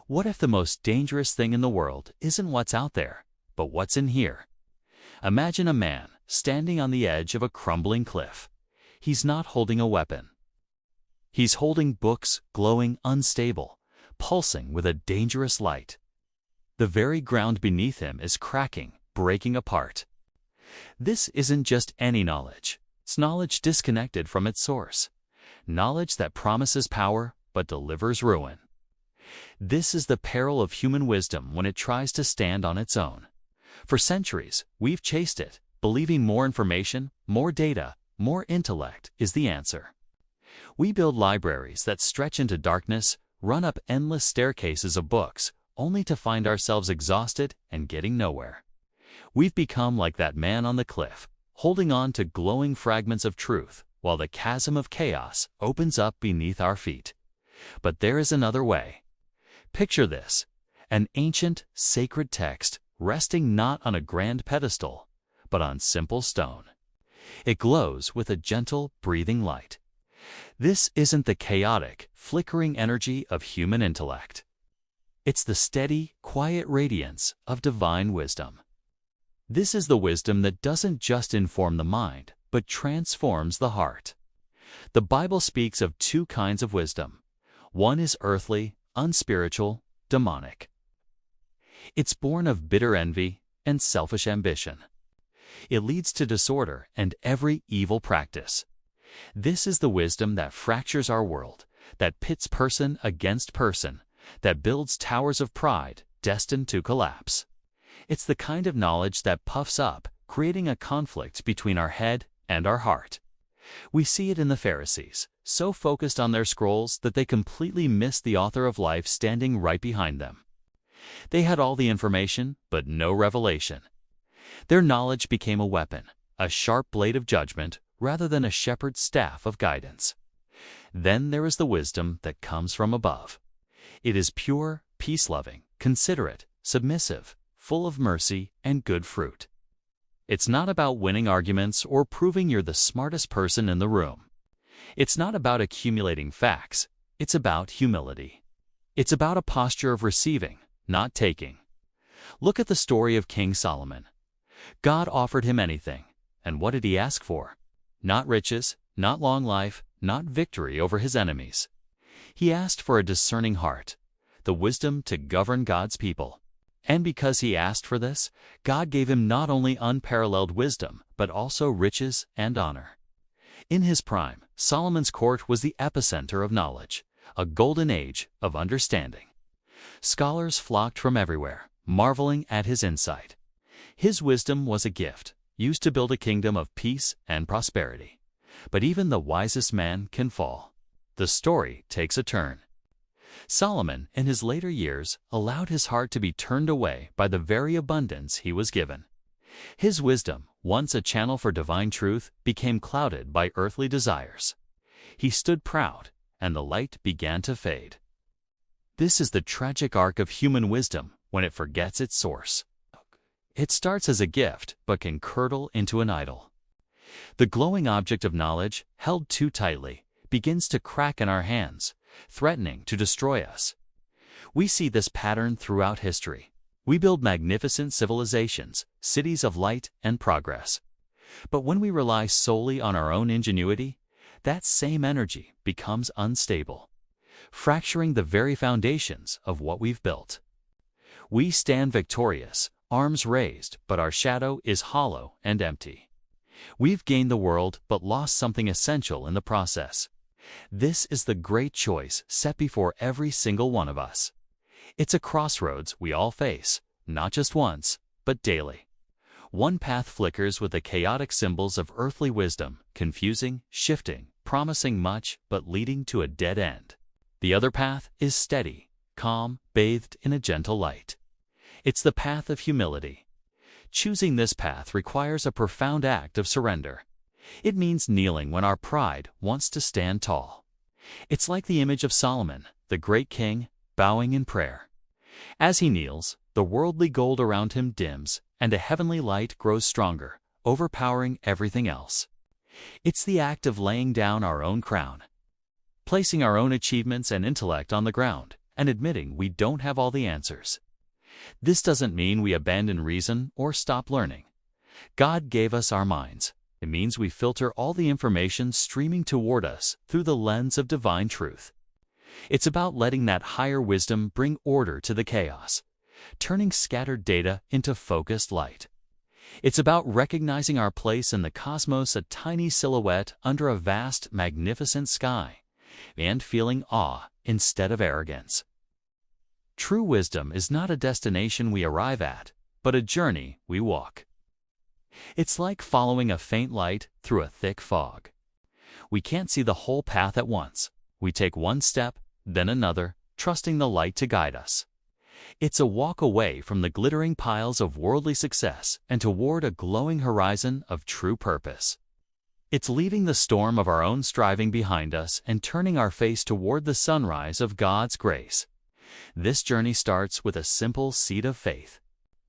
What if the most dangerous thing in the world isn't what's out there, but what's in here? Imagine a man standing on the edge of a crumbling cliff. He's not holding a weapon. He's holding books, glowing unstable, pulsing with a dangerous light. The very ground beneath him is cracking, breaking apart. This isn't just any knowledge. It's knowledge disconnected from its source. Knowledge that promises power but delivers ruin. This is the peril of human wisdom when it tries to stand on its own. For centuries, we've chased it, believing more information, more data, more intellect is the answer. We build libraries that stretch into darkness, run up endless staircases of books, only to find ourselves exhausted and getting nowhere. We've become like that man on the cliff, holding on to glowing fragments of truth, while the chasm of chaos opens up beneath our feet. But there is another way. Picture this: an ancient, sacred text resting not on a grand pedestal, but on simple stone. It glows with a gentle, breathing light. This isn't the chaotic, flickering energy of human intellect. It's the steady, quiet radiance of divine wisdom. This is the wisdom that doesn't just inform the mind, but transforms the heart. The Bible speaks of two kinds of wisdom. One is earthly, unspiritual, demonic. It's born of bitter envy and selfish ambition. It leads to disorder and every evil practice. This is the wisdom that fractures our world, that pits person against person, that builds towers of pride destined to collapse. It's the kind of knowledge that puffs up, creating a conflict between our head and our heart. We see it in the Pharisees, so focused on their scrolls that they completely missed the author of life standing right behind them. They had all the information, but no revelation. Their knowledge became a weapon, a sharp blade of judgment, rather than a shepherd's staff of guidance. Then there is the wisdom that comes from above. It is pure, peace-loving, considerate, submissive, full of mercy and good fruit. It's not about winning arguments or proving you're the smartest person in the room. It's not about accumulating facts. It's about humility. It's about a posture of receiving, not taking. Look at the story of King Solomon. God offered him anything, and what did he ask for? Not riches, not long life, not victory over his enemies. He asked for a discerning heart, the wisdom to govern God's people. And because he asked for this, God gave him not only unparalleled wisdom, but also riches and honor. In his prime, Solomon's court was the epicenter of knowledge, a golden age of understanding. Scholars flocked from everywhere, marveling at his insight. His wisdom was a gift, used to build a kingdom of peace and prosperity. But even the wisest man can fall. The story takes a turn. Solomon, in his later years, allowed his heart to be turned away by the very abundance he was given. His wisdom, once a channel for divine truth, became clouded by earthly desires. He stood proud, and the light began to fade. This is the tragic arc of human wisdom when it forgets its source. It starts as a gift, but can curdle into an idol. The glowing object of knowledge, held too tightly, begins to crack in our hands, threatening to destroy us. We see this pattern throughout history. We build magnificent civilizations, cities of light and progress. But when we rely solely on our own ingenuity, that same energy becomes unstable, fracturing the very foundations of what we've built. We stand victorious, arms raised, but our shadow is hollow and empty. We've gained the world but lost something essential in the process. This is the great choice set before every single one of us. It's a crossroads we all face, not just once, but daily. One path flickers with the chaotic symbols of earthly wisdom, confusing, shifting, promising much, but leading to a dead end. The other path is steady, calm, bathed in a gentle light. It's the path of humility. Choosing this path requires a profound act of surrender. It means kneeling when our pride wants to stand tall. It's like the image of Solomon, the great king, bowing in prayer. As he kneels, the worldly gold around him dims, and a heavenly light grows stronger, overpowering everything else. It's the act of laying down our own crown, placing our own achievements and intellect on the ground, and admitting we don't have all the answers. This doesn't mean we abandon reason or stop learning. God gave us our minds. It means we filter all the information streaming toward us through the lens of divine truth. It's about letting that higher wisdom bring order to the chaos, turning scattered data into focused light. It's about recognizing our place in the cosmos, a tiny silhouette under a vast, magnificent sky, and feeling awe instead of arrogance. True wisdom is not a destination we arrive at, but a journey we walk. It's like following a faint light through a thick fog. We can't see the whole path at once. We take one step, then another, trusting the light to guide us. It's a walk away from the glittering piles of worldly success and toward a glowing horizon of true purpose. It's leaving the storm of our own striving behind us and turning our face toward the sunrise of God's grace. This journey starts with a simple seed of faith.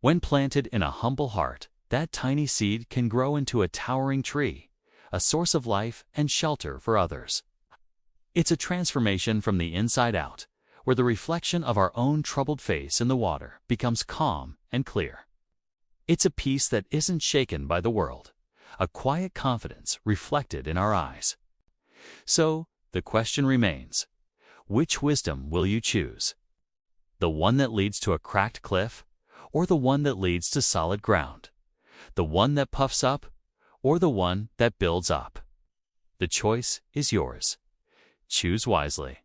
When planted in a humble heart, that tiny seed can grow into a towering tree, a source of life and shelter for others. It's a transformation from the inside out, where the reflection of our own troubled face in the water becomes calm and clear. It's a peace that isn't shaken by the world, a quiet confidence reflected in our eyes. So, the question remains, which wisdom will you choose? The one that leads to a cracked cliff, or the one that leads to solid ground? The one that puffs up, or the one that builds up? The choice is yours. Choose wisely.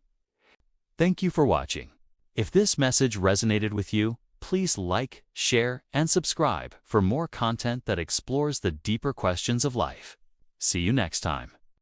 Thank you for watching. If this message resonated with you, please like, share, and subscribe for more content that explores the deeper questions of life. See you next time.